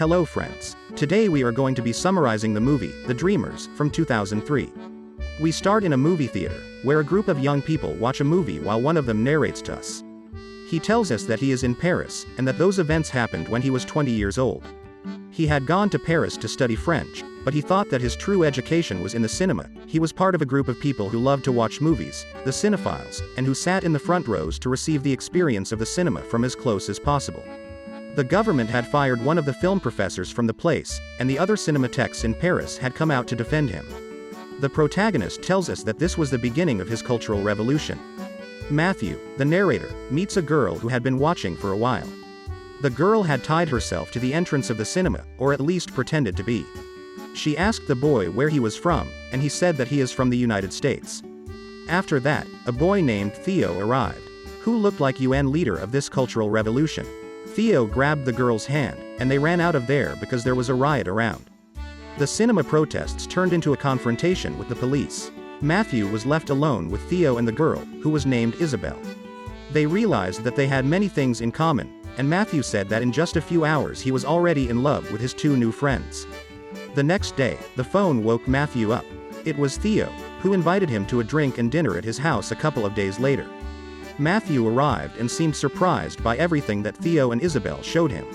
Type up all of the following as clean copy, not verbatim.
Hello friends. Today we are going to be summarizing the movie, The Dreamers, from 2003. We start in a movie theater, where a group of young people watch a movie while one of them narrates to us. He tells us that he is in Paris, and that those events happened when he was 20 years old. He had gone to Paris to study French, but he thought that his true education was in the cinema. He was part of a group of people who loved to watch movies, the cinephiles, and who sat in the front rows to receive the experience of the cinema from as close as possible. The government had fired one of the film professors from the place, and the other cinémathèques in Paris had come out to defend him. The protagonist tells us that this was the beginning of his cultural revolution. Matthew, the narrator, meets a girl who had been watching for a while. The girl had tied herself to the entrance of the cinema, or at least pretended to be. She asked the boy where he was from, and he said that he is from the United States. After that, a boy named Theo arrived, who looked like UN leader of this cultural revolution. Theo grabbed the girl's hand, and they ran out of there because there was a riot around. The cinema protests turned into a confrontation with the police. Matthew was left alone with Theo and the girl, who was named Isabelle. They realized that they had many things in common, and Matthew said that in just a few hours he was already in love with his two new friends. The next day, the phone woke Matthew up. It was Theo, who invited him to a drink and dinner at his house a couple of days later. Matthew arrived and seemed surprised by everything that Theo and Isabelle showed him.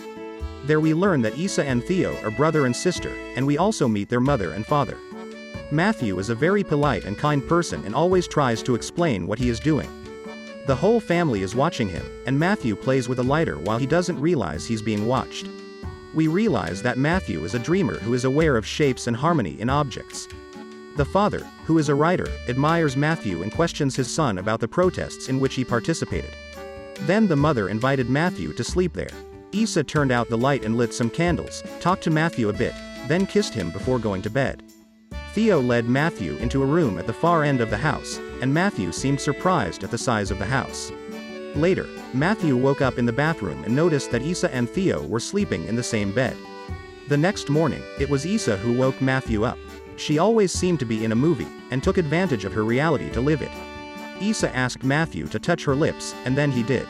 There we learn that Isa and Theo are brother and sister, and we also meet their mother and father. Matthew is a very polite and kind person and always tries to explain what he is doing. The whole family is watching him, and Matthew plays with a lighter while he doesn't realize he's being watched. We realize that Matthew is a dreamer who is aware of shapes and harmony in objects. The father, who is a writer, admires Matthew and questions his son about the protests in which he participated. Then the mother invited Matthew to sleep there. Isa turned out the light and lit some candles, talked to Matthew a bit, then kissed him before going to bed. Theo led Matthew into a room at the far end of the house, and Matthew seemed surprised at the size of the house. Later, Matthew woke up in the bathroom and noticed that Isa and Theo were sleeping in the same bed. The next morning, it was Isa who woke Matthew up. She always seemed to be in a movie, and took advantage of her reality to live it. Isa asked Matthew to touch her lips, and then he did.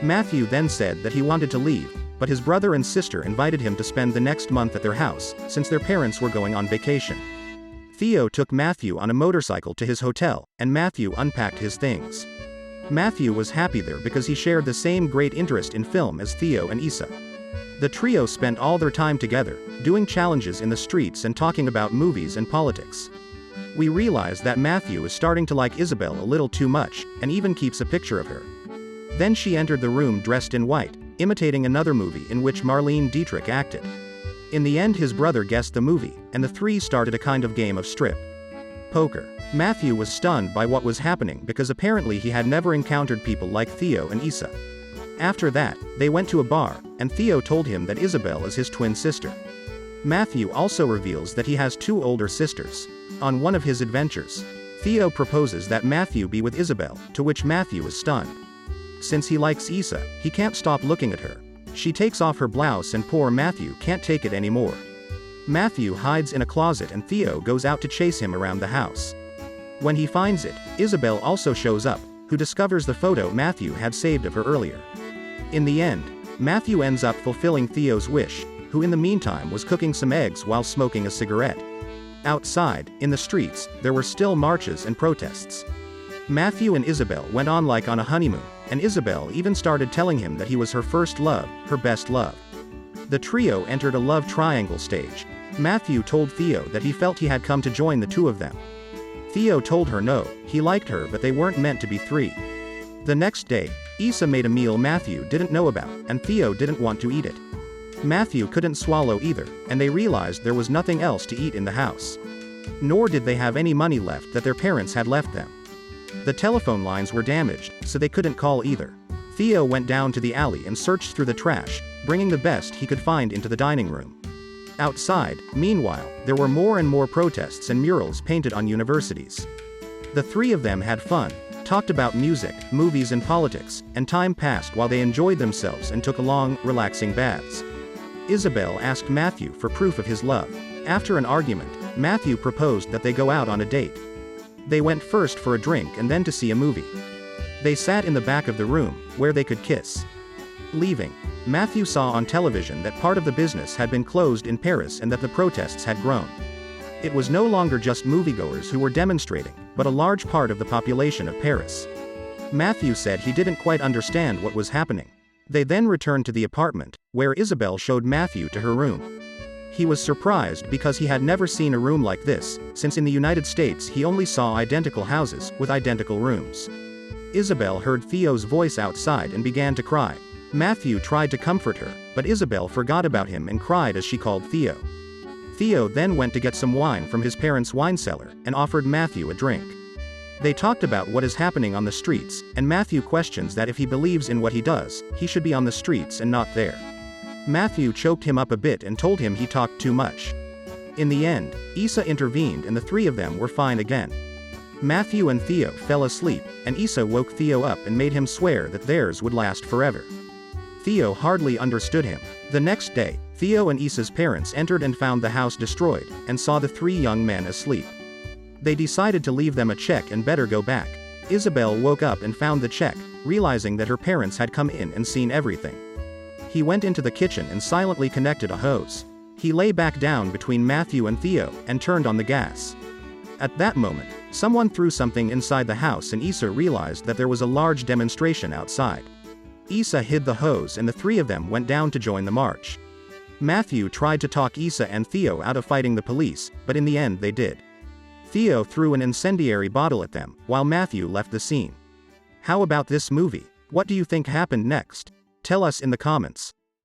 Matthew then said that he wanted to leave, but his brother and sister invited him to spend the next month at their house, since their parents were going on vacation. Theo took Matthew on a motorcycle to his hotel, and Matthew unpacked his things. Matthew was happy there because he shared the same great interest in film as Theo and Isa. The trio spent all their time together, doing challenges in the streets and talking about movies and politics. We realize that Matthew is starting to like Isabelle a little too much, and even keeps a picture of her. Then she entered the room dressed in white, imitating another movie in which Marlene Dietrich acted. In the end his brother guessed the movie, and the three started a kind of game of strip poker. Matthew was stunned by what was happening because apparently he had never encountered people like Theo and Isa. After that, they went to a bar, and Theo told him that Isabelle is his twin sister. Matthew also reveals that he has two older sisters. On one of his adventures, Theo proposes that Matthew be with Isabelle, to which Matthew is stunned. Since he likes Isa, he can't stop looking at her. She takes off her blouse and poor Matthew can't take it anymore. Matthew hides in a closet and Theo goes out to chase him around the house. When he finds it, Isabelle also shows up, who discovers the photo Matthew had saved of her earlier. In the end, Matthew ends up fulfilling Theo's wish, who in the meantime was cooking some eggs while smoking a cigarette. Outside, in the streets, there were still marches and protests. Matthew and Isabelle went on like on a honeymoon, and Isabelle even started telling him that he was her first love, her best love. The trio entered a love triangle stage. Matthew told Theo that he felt he had come to join the two of them. Theo told her no, he liked her but they weren't meant to be three. The next day, Isa made a meal Matthew didn't know about, and Theo didn't want to eat it. Matthew couldn't swallow either, and they realized there was nothing else to eat in the house. Nor did they have any money left that their parents had left them. The telephone lines were damaged, so they couldn't call either. Theo went down to the alley and searched through the trash, bringing the best he could find into the dining room. Outside, meanwhile, there were more and more protests and murals painted on universities. The three of them had fun, talked about music, movies and politics, and time passed while they enjoyed themselves and took long, relaxing baths. Isabelle asked Matthew for proof of his love. After an argument, Matthew proposed that they go out on a date. They went first for a drink and then to see a movie. They sat in the back of the room, where they could kiss. Leaving, Matthew saw on television that part of the business had been closed in Paris and that the protests had grown. It was no longer just moviegoers who were demonstrating, but a large part of the population of Paris. Matthew said he didn't quite understand what was happening. They then returned to the apartment, where Isabelle showed Matthew to her room. He was surprised because he had never seen a room like this, since in the United States he only saw identical houses with identical rooms. Isabelle heard Theo's voice outside and began to cry. Matthew tried to comfort her, but Isabelle forgot about him and cried as she called Theo. Theo then went to get some wine from his parents' wine cellar and offered Matthew a drink. They talked about what is happening on the streets, and Matthew questions that if he believes in what he does, he should be on the streets and not there. Matthew choked him up a bit and told him he talked too much. In the end, Isa intervened and the three of them were fine again. Matthew and Theo fell asleep, and Isa woke Theo up and made him swear that theirs would last forever. Theo hardly understood him. The next day, Theo and Isa's parents entered and found the house destroyed, and saw the three young men asleep. They decided to leave them a check and better go back. Isabelle woke up and found the check, realizing that her parents had come in and seen everything. He went into the kitchen and silently connected a hose. He lay back down between Matthew and Theo, and turned on the gas. At that moment, someone threw something inside the house and Isa realized that there was a large demonstration outside. Isa hid the hose and the three of them went down to join the march. Matthew tried to talk Isa and Theo out of fighting the police, but in the end they did. Theo threw an incendiary bottle at them, while Matthew left the scene. How about this movie? What do you think happened next? Tell us in the comments.